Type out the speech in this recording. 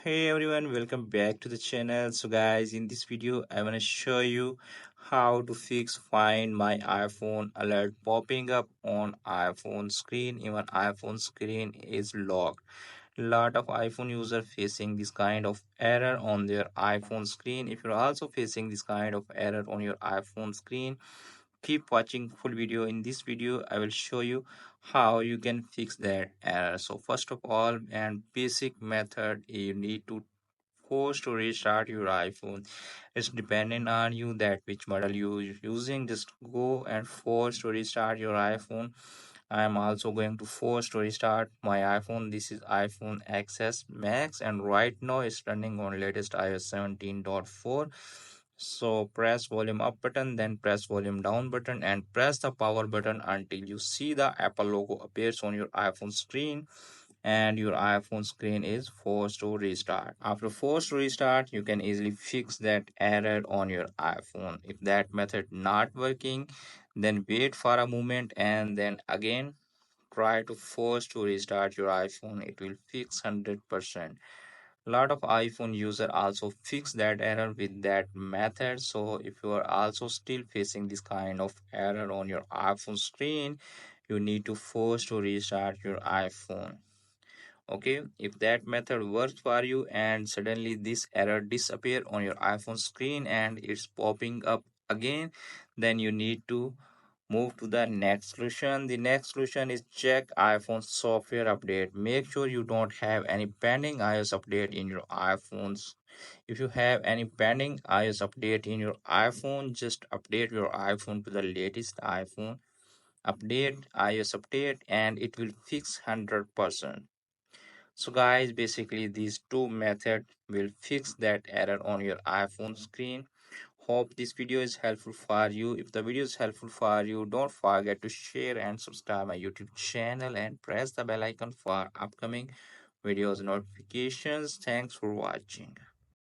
Hey everyone, welcome back to the channel. So guys, in this video, I want to show you how to fix find my iPhone alert popping up on iPhone screen. Even iPhone screen is locked. Lot of iPhone user facing this kind of error on their iPhone screen. If you're also facing this kind of error on your iPhone screen, keep watching full video. In this video I will show you how you can fix that error. So first of all, and basic method, you need to force to restart your iPhone. It's dependent on you that which model you using. Just go and force to restart your iPhone. I am also going to force to restart my iPhone. This is iPhone XS Max and right now it's running on latest iOS 17.4. So press volume up button, then press volume down button and press the power button until you see the Apple logo appears on your iPhone screen and your iPhone screen is forced to restart. After forced restart, you can easily fix that error on your iPhone. If that method not working, then wait for a moment and then again try to force to restart your iPhone. It will fix 100%. Lot of iPhone user also fix that error with that method. So if you are also still facing this kind of error on your iPhone screen, you need to force to restart your iPhone. Okay, if that method works for you and suddenly this error disappear on your iPhone screen and it's popping up again, then you need to move to the next solution. The next solution is check iPhone software update. Make sure you don't have any pending iOS update in your iPhones. If you have any pending iOS update in your iPhone, just update your iPhone to the latest iPhone update, iOS update, and it will fix 100%. So guys, basically these two methods will fix that error on your iPhone screen. Hope this video is helpful for you. If the video is helpful for you, don't forget to share and subscribe my YouTube channel and press the bell icon for upcoming videos notifications. Thanks for watching.